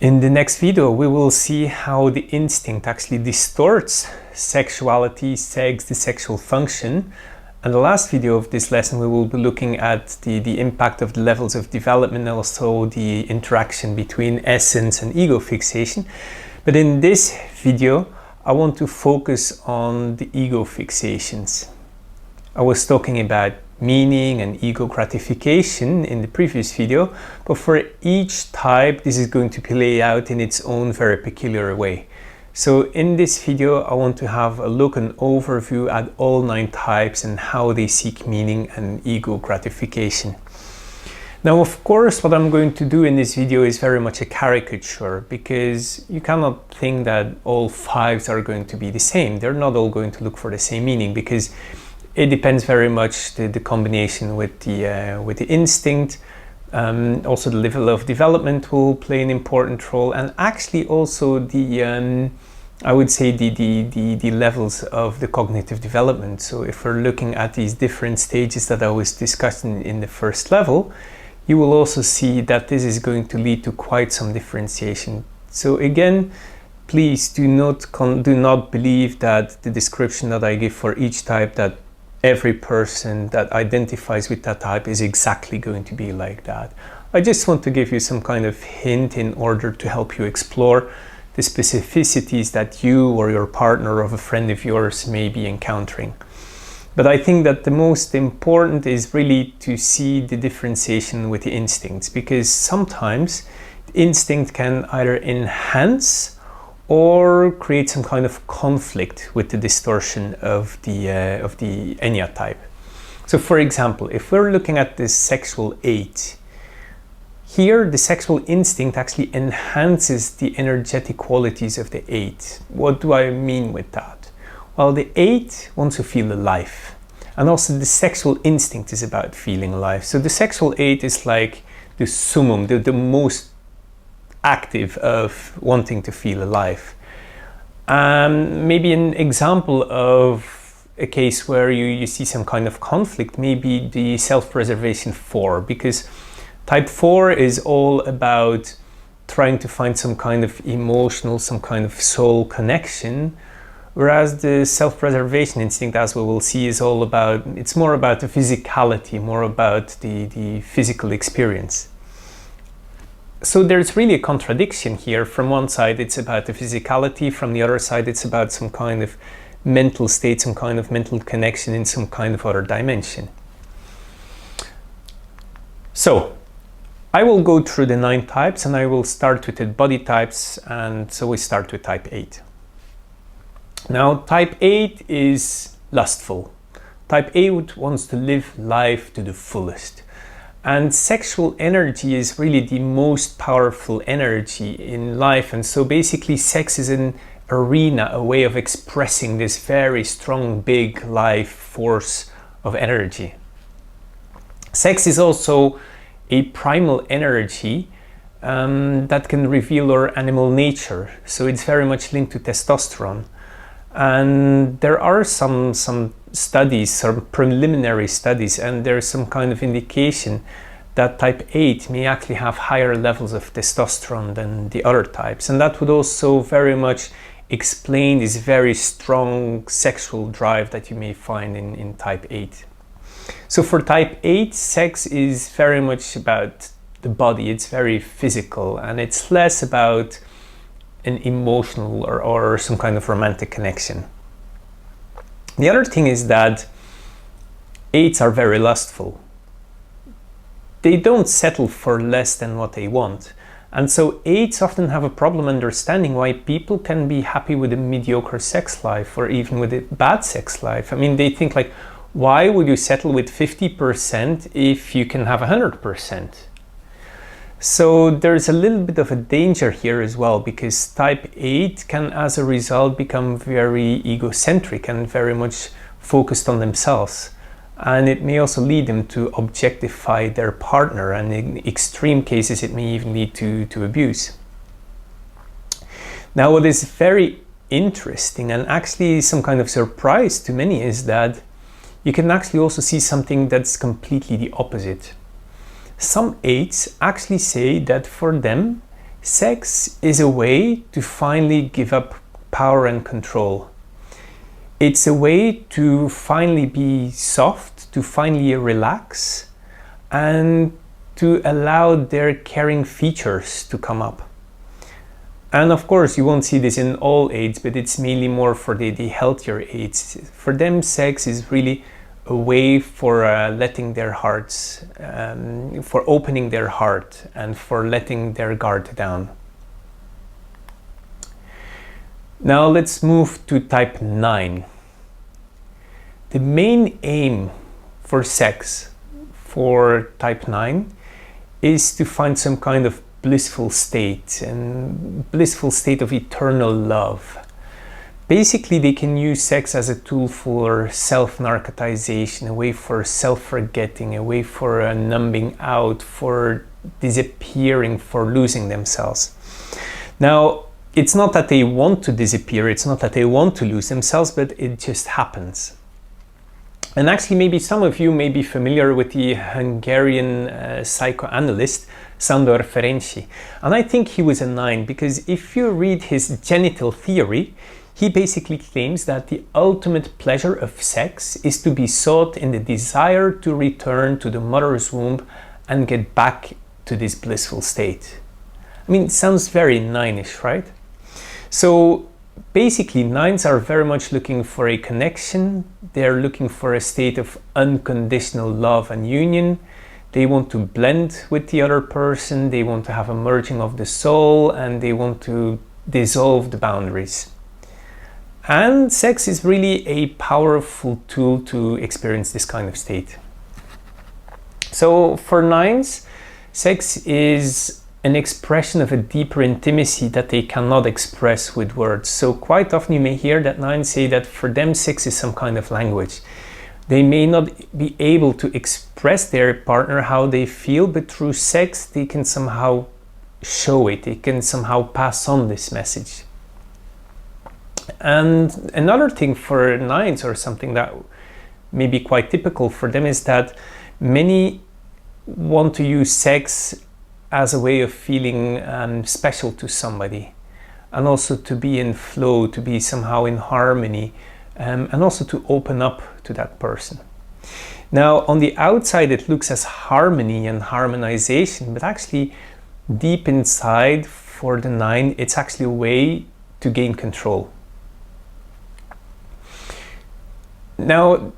In the next video, we will see how the instinct actually distorts sexuality, sex, the sexual function. And the last video of this lesson, we will be looking at the impact of the levels of development and also the interaction between essence and ego fixation. But in this video, I want to focus on the ego fixations. I was talking about meaning and ego gratification in the previous video, but for each type this is going to play out in its own very peculiar way. So in this video I want to have a look and overview at all 9 types and how they seek meaning and ego gratification. Now, of course, what I'm going to do in this video is very much a caricature, because you cannot think that all 5s are going to be the same. They're not all going to look for the same meaning, because it depends very much the combination with the instinct. Also the level of development will play an important role, and actually also the I would say the levels of the cognitive development. So if we're looking at these different stages that I was discussing in the first level, you will also see that this is going to lead to quite some differentiation. So again, please do not believe that the description that I give for each type, that every person that identifies with that type is exactly going to be like that. I just want to give you some kind of hint in order to help you explore the specificities that you or your partner or a friend of yours may be encountering. But I think that the most important is really to see the differentiation with the instincts, because sometimes the instinct can either enhance or create some kind of conflict with the distortion of the Enya type. So for example, if we're looking at the sexual 8, here the sexual instinct actually enhances the energetic qualities of the 8. What do I mean with that? Well, the 8 wants to feel alive, and also the sexual instinct is about feeling alive. So the sexual 8 is like the summum, the most active of wanting to feel alive. Maybe an example of a case where you see some kind of conflict, maybe the self-preservation 4, because type 4 is all about trying to find some kind of emotional, some kind of soul connection, whereas the self-preservation instinct, as we will see, is all about, it's more about the physicality, more about the physical experience. So there's really a contradiction here. From one side it's about the physicality, from the other side it's about some kind of mental state, some kind of mental connection in some kind of other dimension. So I will go through the 9 types, and I will start with the body types, and so we start with type 8. Now type 8 is lustful. Type 8 wants to live life to the fullest. And sexual energy is really the most powerful energy in life. And so basically sex is an arena, a way of expressing this very strong, big life force of energy. Sex is also a primal energy that can reveal our animal nature. So it's very much linked to testosterone. And there are some studies, some preliminary studies, and there's some kind of indication that type 8 may actually have higher levels of testosterone than the other types. And that would also very much explain this very strong sexual drive that you may find in type 8. So for type 8, sex is very much about the body. It's very physical, and it's less about an emotional or some kind of romantic connection. The other thing is that 8s are very lustful. They don't settle for less than what they want. And so 8s often have a problem understanding why people can be happy with a mediocre sex life or even with a bad sex life. I mean, they think like, why would you settle with 50% if you can have 100%? So there's a little bit of a danger here as well, because type 8 can as a result become very egocentric and very much focused on themselves. And it may also lead them to objectify their partner, and in extreme cases it may even lead to abuse. Now, what is very interesting and actually some kind of surprise to many is that you can actually also see something that's completely the opposite. Some 8s actually say that for them, Sex is a way to finally give up power and control. It's a way to finally be soft, to finally relax, and to allow their caring features to come up. And of course, you won't see this in all AIDS, but it's mainly more for the healthier AIDS. For them, sex is really a way for letting their hearts, for opening their heart and for letting their guard down. Now let's move to type 9. The main aim for sex for type 9 is to find some kind of blissful state, and blissful state of eternal love. Basically, they can use sex as a tool for self-narcotization, a way for self-forgetting, a way for numbing out, for disappearing, for losing themselves. Now, it's not that they want to disappear, it's not that they want to lose themselves, but it just happens. And actually, maybe some of you may be familiar with the Hungarian psychoanalyst Sándor Ferenczi. And I think he was a 9, because if you read his genital theory, he basically claims that the ultimate pleasure of sex is to be sought in the desire to return to the mother's womb and get back to this blissful state. I mean, it sounds very 9-ish, right? So basically, 9s are very much looking for a connection. They're looking for a state of unconditional love and union. They want to blend with the other person. They want to have a merging of the soul, and they want to dissolve the boundaries. And sex is really a powerful tool to experience this kind of state. So for 9s, sex is an expression of a deeper intimacy that they cannot express with words. So quite often you may hear that 9s say that for them sex is some kind of language. They may not be able to express their partner how they feel, but through sex they can somehow show it. They can somehow pass on this message. And another thing for 9s, or something that may be quite typical for them, is that many want to use sex as a way of feeling special to somebody, and also to be in flow, to be somehow in harmony, and also to open up to that person. Now, on the outside it looks as harmony and harmonization, but actually deep inside for the 9, it's actually a way to gain control. Now,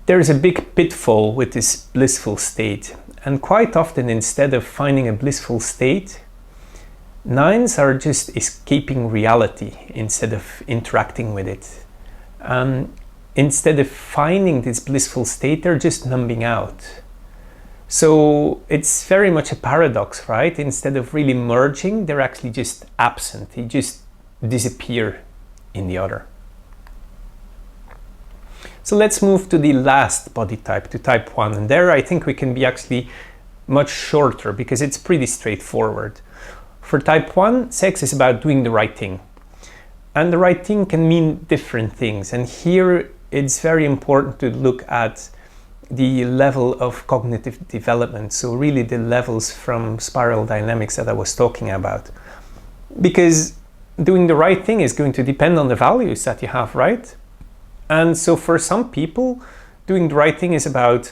there's a big pitfall with this blissful state, and quite often, instead of finding a blissful state, 9s are just escaping reality instead of interacting with it. Instead of finding this blissful state, they're just numbing out. So it's very much a paradox, right? Instead of really merging, they're actually just absent. They just disappear in the other. So let's move to the last body type, to type 1. And there I think we can be actually much shorter, because it's pretty straightforward. For type 1, sex is about doing the right thing. And the right thing can mean different things. And here it's very important to look at the level of cognitive development. So really the levels from spiral dynamics that I was talking about. Because doing the right thing is going to depend on the values that you have, right? And so for some people, doing the right thing is about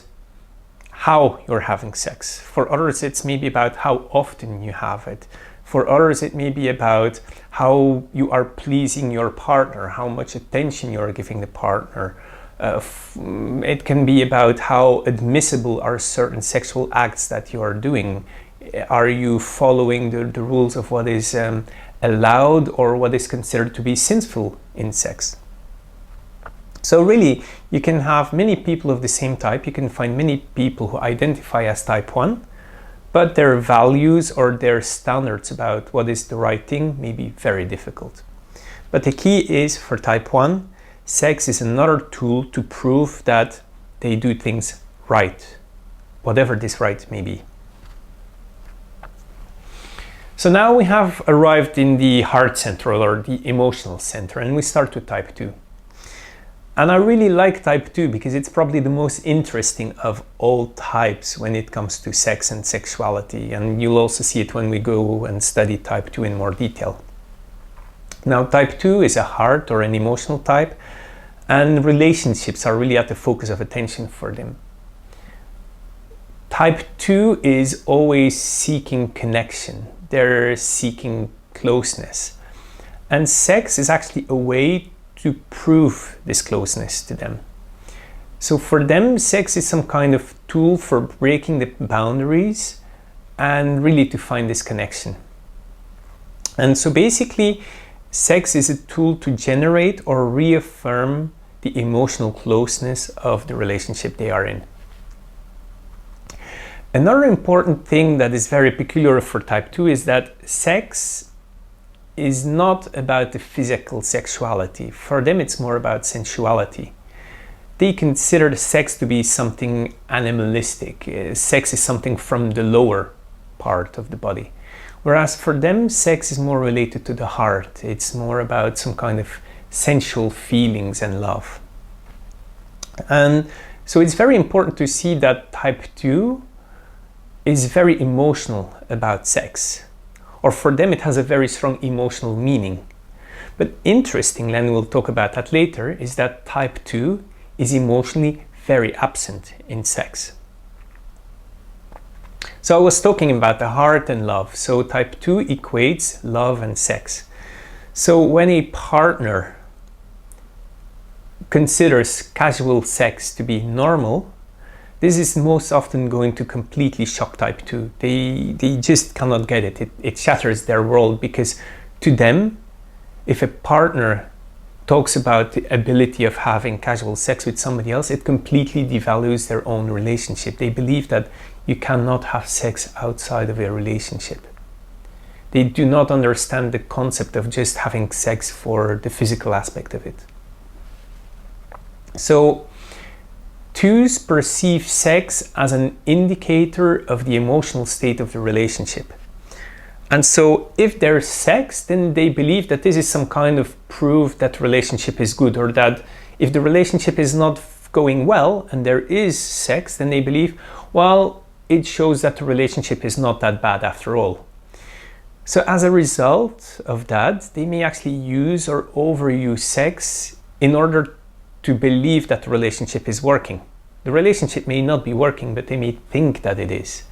how you're having sex. For others, it's maybe about how often you have it. For others, it may be about how you are pleasing your partner, how much attention you're giving the partner. It can be about how admissible are certain sexual acts that you are doing. Are you following the rules of what is allowed or what is considered to be sinful in sex? So really, you can have many people of the same type. You can find many people who identify as type 1, but their values or their standards about what is the right thing may be very difficult. But the key is, for type 1, sex is another tool to prove that they do things right, whatever this right may be. So now we have arrived in the heart center, or the emotional center, and we start with type 2. And I really like type 2 because it's probably the most interesting of all types when it comes to sex and sexuality. And you'll also see it when we go and study type 2 in more detail. Now, type 2 is a heart or an emotional type, and relationships are really at the focus of attention for them. Type 2 is always seeking connection. They're seeking closeness. And sex is actually a way to prove this closeness to them. So for them, sex is some kind of tool for breaking the boundaries and really to find this connection. And so basically, sex is a tool to generate or reaffirm the emotional closeness of the relationship they are in. Another important thing that is very peculiar for type 2 is that sex is not about the physical sexuality. For them, it's more about sensuality. They consider the sex to be something animalistic. Sex is something from the lower part of the body. Whereas for them, sex is more related to the heart. It's more about some kind of sensual feelings and love. And so it's very important to see that type 2 is very emotional about sex. Or for them, it has a very strong emotional meaning. But interestingly, and we'll talk about that later, is that type 2 is emotionally very absent in sex. So I was talking about the heart and love. So type 2 equates love and sex. So when a partner considers casual sex to be normal, this is most often going to completely shock type 2. They just cannot get it. It shatters their world, because to them, if a partner talks about the ability of having casual sex with somebody else, it completely devalues their own relationship. They believe that you cannot have sex outside of a relationship. They do not understand the concept of just having sex for the physical aspect of it. So 2s perceive sex as an indicator of the emotional state of the relationship. And so if there's sex, then they believe that this is some kind of proof that the relationship is good, or that if the relationship is not going well and there is sex, then they believe, well, it shows that the relationship is not that bad after all. So as a result of that, they may actually use or overuse sex in order to believe that the relationship is working. The relationship may not be working, but they may think that it is.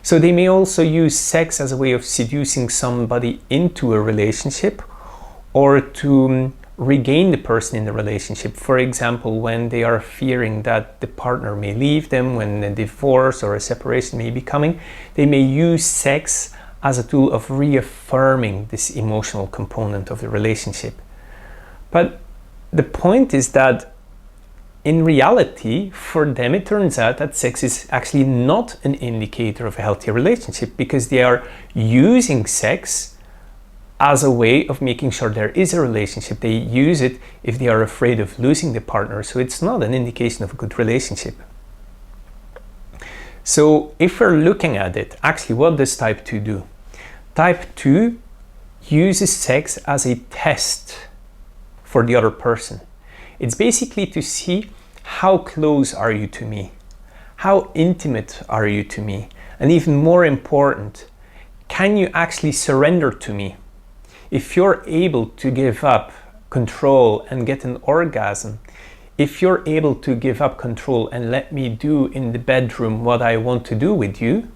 So they may also use sex as a way of seducing somebody into a relationship, or to regain the person in the relationship. For example, when they are fearing that the partner may leave them, when a divorce or a separation may be coming, they may use sex as a tool of reaffirming this emotional component of the relationship. But the point is that in reality, for them, it turns out that sex is actually not an indicator of a healthy relationship, because they are using sex as a way of making sure there is a relationship. They use it if they are afraid of losing the partner. So it's not an indication of a good relationship. So if we're looking at it, actually, what does type 2 do? Type 2 uses sex as a test for the other person. It's basically to see, how close are you to me? How intimate are you to me? And even more important, can you actually surrender to me? If you're able to give up control and get an orgasm, if you're able to give up control and let me do in the bedroom what I want to do with you,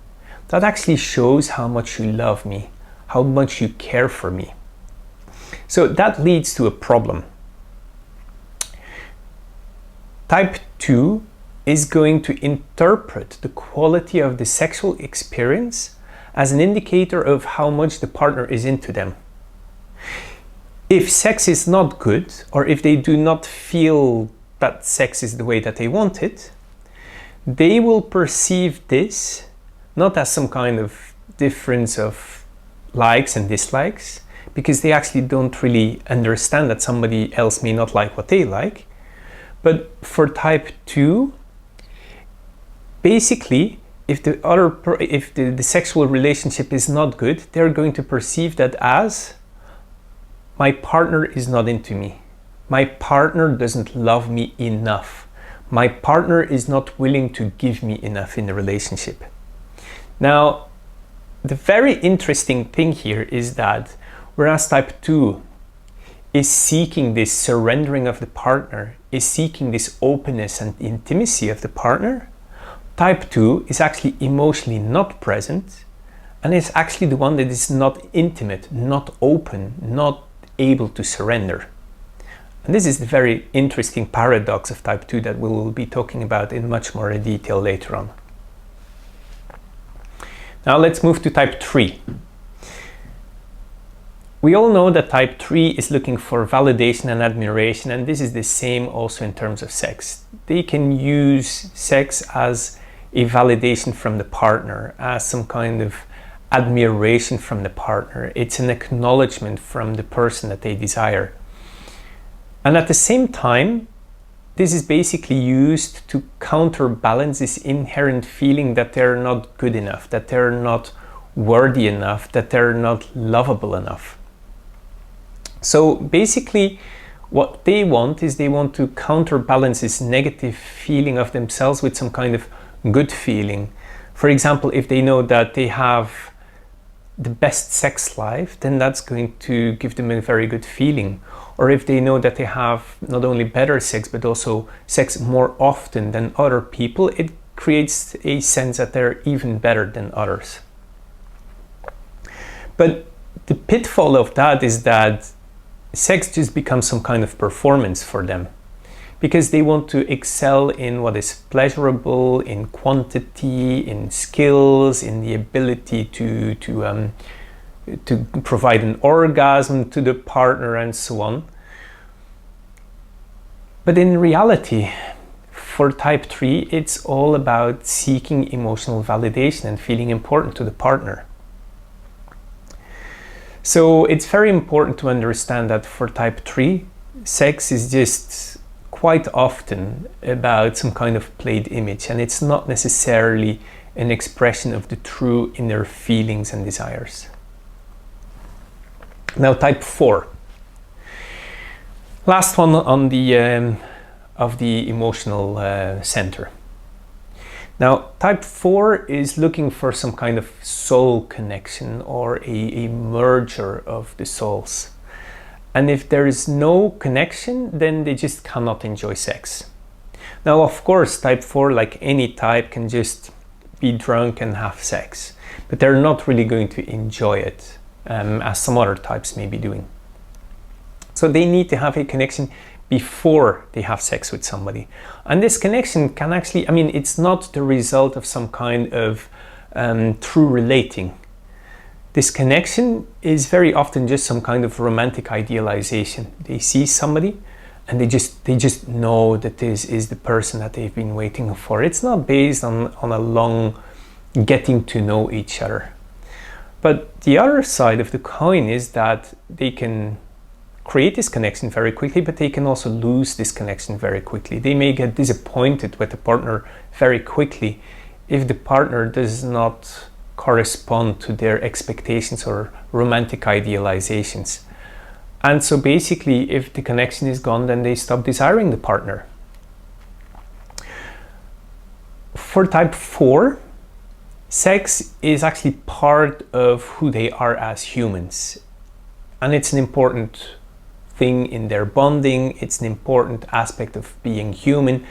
that actually shows how much you love me, how much you care for me. So that leads to a problem. Type 2 is going to interpret the quality of the sexual experience as an indicator of how much the partner is into them. If sex is not good, or if they do not feel that sex is the way that they want it, they will perceive this not as some kind of difference of likes and dislikes, because they actually don't really understand that somebody else may not like what they like. But for type 2, basically, if the sexual relationship is not good, they're going to perceive that as, my partner is not into me. My partner doesn't love me enough. My partner is not willing to give me enough in the relationship. Now, the very interesting thing here is that whereas type 2 is seeking this surrendering of the partner, is seeking this openness and intimacy of the partner, type 2 is actually emotionally not present and is actually the one that is not intimate, not open, not able to surrender. And this is the very interesting paradox of type 2 that we will be talking about in much more detail later on. Now let's move to type 3. We all know that type 3 is looking for validation and admiration, and this is the same also in terms of sex. They can use sex as a validation from the partner, as some kind of admiration from the partner. It's an acknowledgement from the person that they desire. And at the same time, this is basically used to counterbalance this inherent feeling that they're not good enough, that they're not worthy enough, that they're not lovable enough. So basically, what they want is they want to counterbalance this negative feeling of themselves with some kind of good feeling. For example, if they know that they have the best sex life, then that's going to give them a very good feeling. Or if they know that they have not only better sex, but also sex more often than other people, it creates a sense that they're even better than others. But the pitfall of that is that sex just becomes some kind of performance for them, because they want to excel in what is pleasurable, in quantity, in skills, in the ability to provide an orgasm to the partner and so on. But in reality, for type 3, it's all about seeking emotional validation and feeling important to the partner. So it's very important to understand that for type 3, sex is just quite often about some kind of played image, and it's not necessarily an expression of the true inner feelings and desires. Now type 4. Last one on the of the emotional center. Now type 4 is looking for some kind of soul connection or a merger of the souls. And if there is no connection, then they just cannot enjoy sex. Now, of course, type 4, like any type, can just be drunk and have sex, but they're not really going to enjoy it, as some other types may be doing. So they need to have a connection before they have sex with somebody. And this connection can actually, it's not the result of some kind of true relating. This connection is very often just some kind of romantic idealization. They see somebody and they just know that this is the person that they've been waiting for. It's not based on a long getting to know each other. But the other side of the coin is that they can create this connection very quickly, but they can also lose this connection very quickly. They may get disappointed with the partner very quickly if the partner does not correspond to their expectations or romantic idealizations. And so basically, if the connection is gone, then they stop desiring the partner. For type 4, sex is actually part of who they are as humans. And it's an important thing in their bonding. It's an important aspect of being human.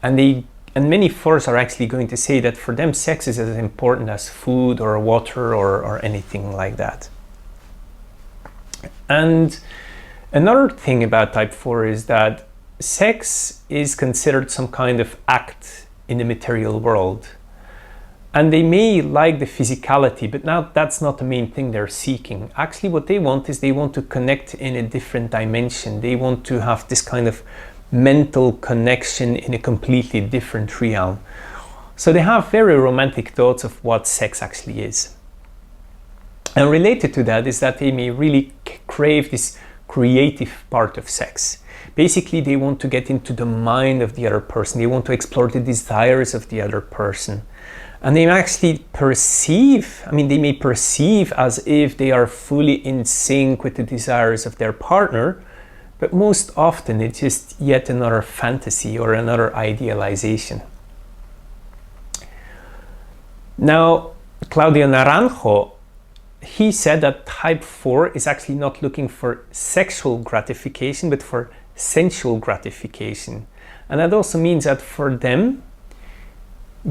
And many 4s are actually going to say that for them, sex is as important as food or water or anything like that. And another thing about type 4 is that sex is considered some kind of act in the material world. And they may like the physicality, but now that's not the main thing they're seeking. Actually, what they want is they want to connect in a different dimension. They want to have this kind of mental connection in a completely different realm. So they have very romantic thoughts of what sex actually is. And related to that is that they may really crave this creative part of sex. Basically, they want to get into the mind of the other person. They want to explore the desires of the other person. And they actually perceive, they may perceive as if they are fully in sync with the desires of their partner, but most often it's just yet another fantasy or another idealization. Now, Claudio Naranjo, he said that type 4 is actually not looking for sexual gratification, but for sensual gratification. And that also means that for them,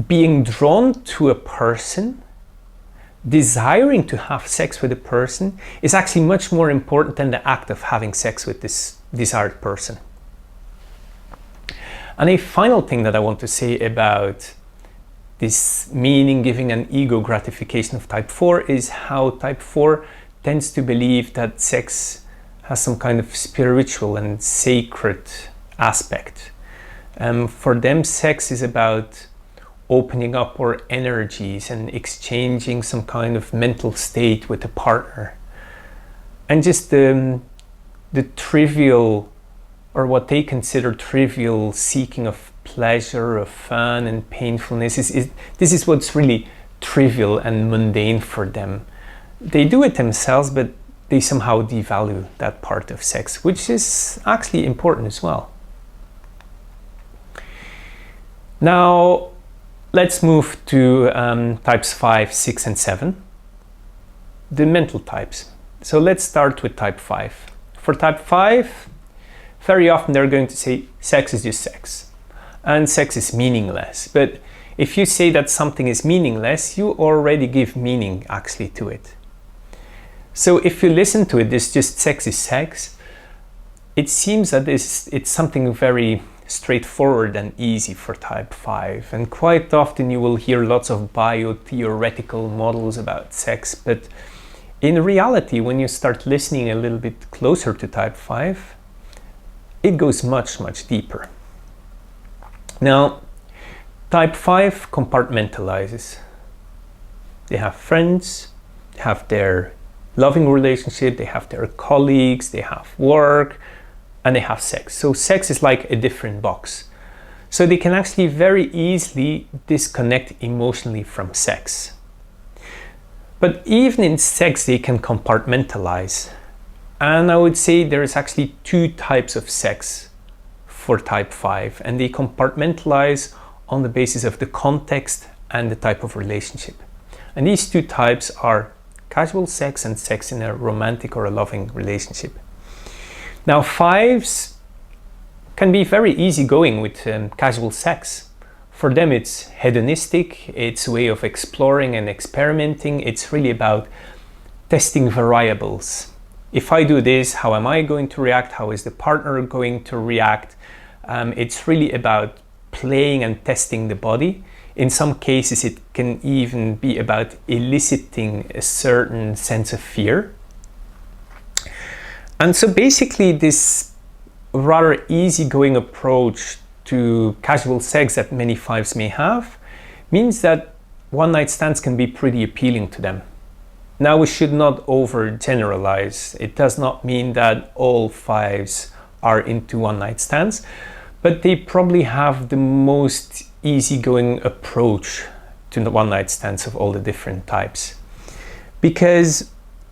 being drawn to a person, desiring to have sex with a person, is actually much more important than the act of having sex with this desired person. And a final thing that I want to say about this meaning giving and ego gratification of type 4 is how type 4 tends to believe that sex has some kind of spiritual and sacred aspect. For them, sex is about opening up our energies and exchanging some kind of mental state with a partner. And just the trivial, or what they consider trivial, seeking of pleasure, of fun and painfulness, this is what's really trivial and mundane for them. They do it themselves, but they somehow devalue that part of sex, which is actually important as well. Now, let's move to types 5, 6, and 7, the mental types. So let's start with type 5. For type 5, very often they're going to say sex is just sex, and sex is meaningless. But if you say that something is meaningless, you already give meaning actually to it. So if you listen to it, this just sex is sex, it seems that it's something very straightforward and easy for type 5, and quite often you will hear lots of bio-theoretical models about sex, but in reality, when you start listening a little bit closer to type 5, it goes much, much deeper. Now, type 5 compartmentalizes. They have friends, they have their loving relationship, they have their colleagues, they have work, and they have sex. So sex is like a different box. So they can actually very easily disconnect emotionally from sex. But even in sex, they can compartmentalize. And I would say there is actually two types of sex for type 5, and they compartmentalize on the basis of the context and the type of relationship. And these two types are casual sex and sex in a romantic or a loving relationship. Now, 5s can be very easygoing with casual sex. For them, it's hedonistic, it's a way of exploring and experimenting. It's really about testing variables. If I do this, how am I going to react? How is the partner going to react? It's really about playing and testing the body. In some cases, it can even be about eliciting a certain sense of fear. And so basically this rather easygoing approach to casual sex that many 5s may have means that one-night stands can be pretty appealing to them. Now, we should not overgeneralize. It does not mean that all 5s are into one-night stands, but they probably have the most easygoing approach to the one-night stands of all the different types. Because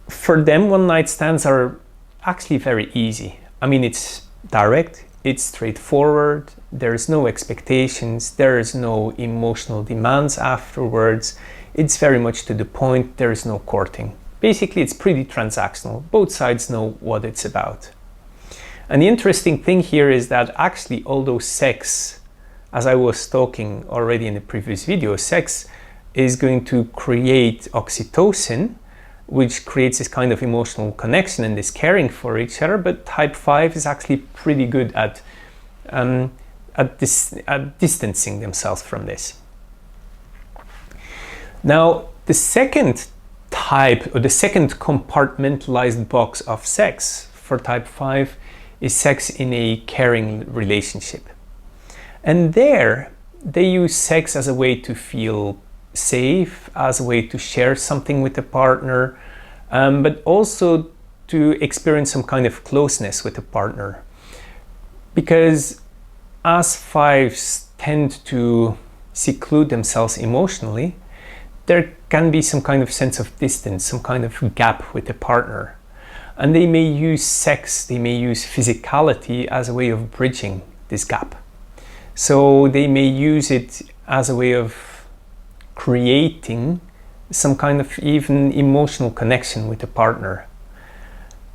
for them, one-night stands are actually very easy. I mean, it's direct, it's straightforward, there's no expectations, there's no emotional demands afterwards, it's very much to the point, there is no courting. Basically, it's pretty transactional. Both sides know what it's about. And the interesting thing here is that actually, although sex, as I was talking already in the previous video, sex is going to create oxytocin, which creates this kind of emotional connection and this caring for each other, but type 5 is actually pretty good at distancing themselves from this. Now, the second type, or the second compartmentalized box of sex for type 5 is sex in a caring relationship. And there, they use sex as a way to feel safe, as a way to share something with the partner, but also to experience some kind of closeness with the partner. Because as 5s tend to seclude themselves emotionally, there can be some kind of sense of distance, some kind of gap with the partner. And they may use sex, they may use physicality as a way of bridging this gap. So they may use it as a way of creating some kind of even emotional connection with the partner.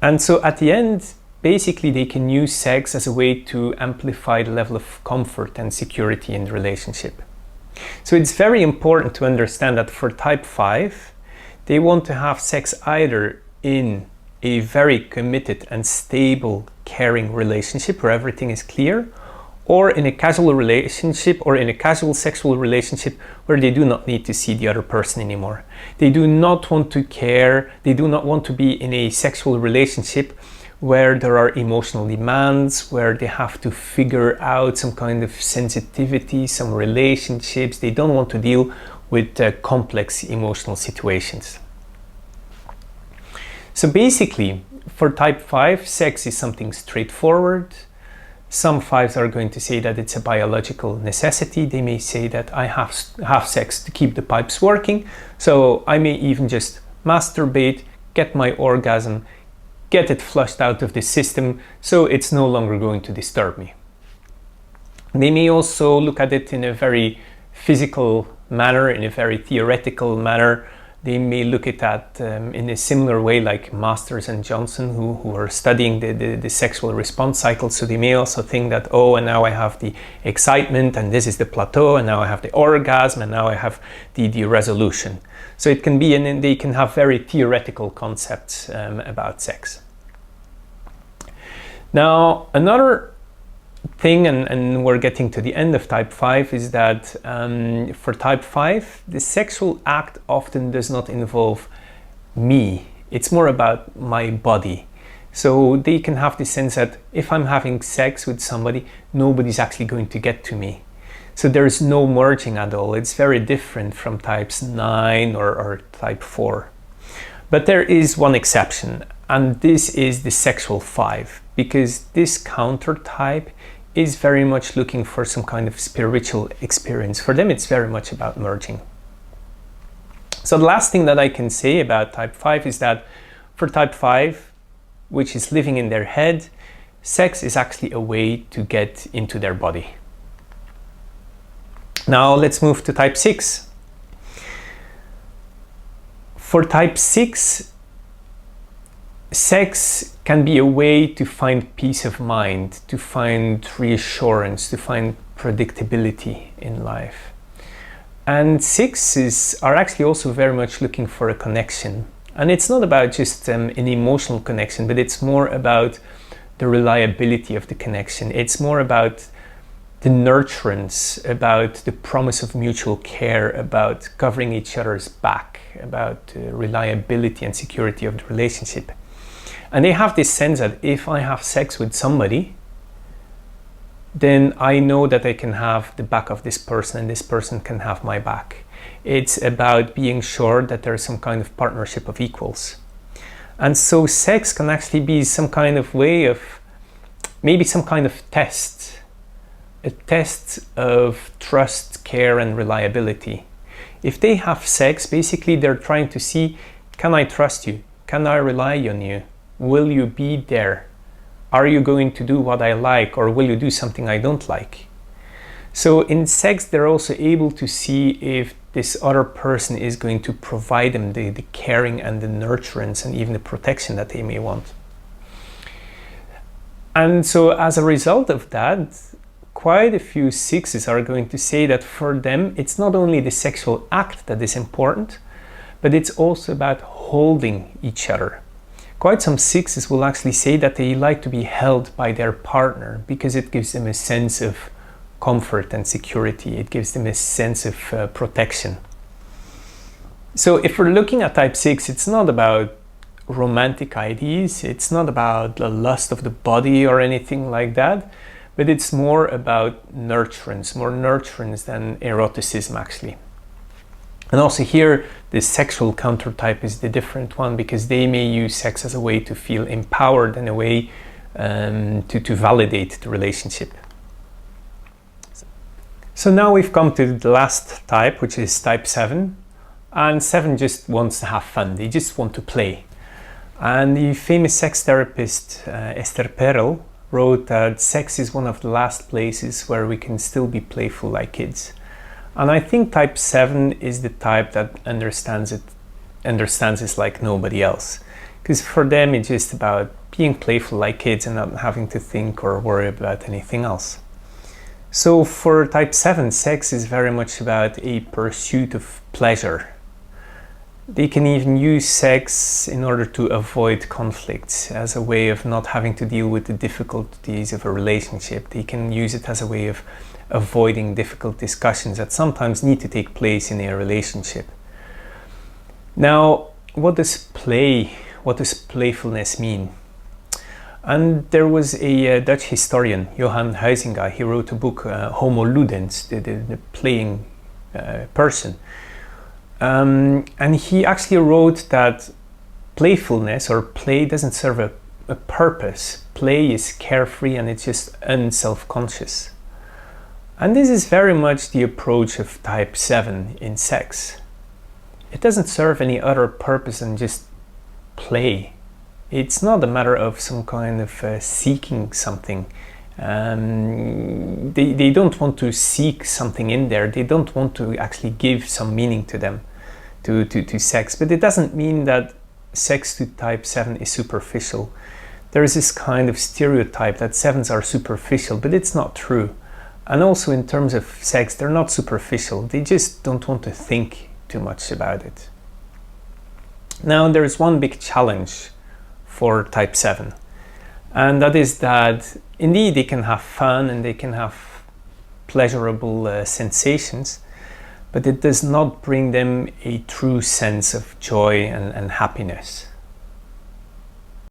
And so at the end, basically they can use sex as a way to amplify the level of comfort and security in the relationship. So it's very important to understand that for type 5, they want to have sex either in a very committed and stable, caring relationship where everything is clear, or in a casual relationship or in a casual sexual relationship where they do not need to see the other person anymore. They do not want to care, they do not want to be in a sexual relationship where there are emotional demands, where they have to figure out some kind of sensitivity, some relationships. They don't want to deal with complex emotional situations. So basically, for type 5, sex is something straightforward. Some 5s are going to say that it's a biological necessity. They may say that I have sex to keep the pipes working. So I may even just masturbate, get my orgasm, get it flushed out of the system, so it's no longer going to disturb me. They may also look at it in a very physical manner, in a very theoretical manner. They may look at that in a similar way like Masters and Johnson, who are studying the sexual response cycle. So they may also think that, oh, and now I have the excitement, and this is the plateau, and now I have the orgasm, and now I have the resolution. So it can be, and they can have very theoretical concepts about sex. Now, another thing, and we're getting to the end of type 5, is that for type 5, the sexual act often does not involve me. It's more about my body. So they can have the sense that if I'm having sex with somebody, nobody's actually going to get to me. So there's no merging at all. It's very different from types 9 or type 4. But there is one exception, and this is the sexual 5, because this counter type is very much looking for some kind of spiritual experience. For them, it's very much about merging. So the last thing that I can say about type 5 is that for type 5, which is living in their head, sex is actually a way to get into their body. Now let's move to type 6. For type 6, sex can be a way to find peace of mind, to find reassurance, to find predictability in life. And 6s are actually also very much looking for a connection. And it's not about just an emotional connection, but it's more about the reliability of the connection. It's more about the nurturance, about the promise of mutual care, about covering each other's back, about reliability and security of the relationship. And they have this sense that if I have sex with somebody, then I know that I can have the back of this person and this person can have my back. It's about being sure that there is some kind of partnership of equals. And so sex can actually be some kind of way of, maybe some kind of test, a test of trust, care, and reliability. If they have sex, basically they're trying to see, can I trust you? Can I rely on you? Will you be there? Are you going to do what I like, or will you do something I don't like? So in sex, they're also able to see if this other person is going to provide them the caring and the nurturance and even the protection that they may want. And so as a result of that, quite a few 6s are going to say that for them, it's not only the sexual act that is important, but it's also about holding each other. Quite some 6s will actually say that they like to be held by their partner because it gives them a sense of comfort and security. It gives them a sense of protection. So if we're looking at type 6, it's not about romantic ideas, it's not about the lust of the body or anything like that, but it's more about nurturance, more nurturance than eroticism actually. And also here, the sexual counter type is the different one because they may use sex as a way to feel empowered and a way to validate the relationship. So now we've come to the last type, which is type 7. And 7 just wants to have fun. They just want to play. And the famous sex therapist Esther Perel wrote that sex is one of the last places where we can still be playful like kids. And I think type 7 is the type that understands this like nobody else. Because for them it's just about being playful like kids and not having to think or worry about anything else. So for type 7, sex is very much about a pursuit of pleasure. They can even use sex in order to avoid conflicts, as a way of not having to deal with the difficulties of a relationship. They can use it as a way of avoiding difficult discussions that sometimes need to take place in a relationship. Now, what does playfulness mean? And there was a Dutch historian, Johan Huizinga. He wrote a book, Homo Ludens, the playing person. And he actually wrote that playfulness or play doesn't serve a purpose. Play is carefree and it's just unself-conscious. And this is very much the approach of type 7 in sex. It doesn't serve any other purpose than just play. It's not a matter of some kind of seeking something. They don't want to seek something in there. They don't want to actually give some meaning to them, to sex. But it doesn't mean that sex to type 7 is superficial. There is this kind of stereotype that 7s are superficial, but it's not true. And also in terms of sex, they're not superficial. They just don't want to think too much about it. Now there is one big challenge for type 7. And that is that indeed they can have fun and they can have pleasurable sensations, but it does not bring them a true sense of joy and happiness.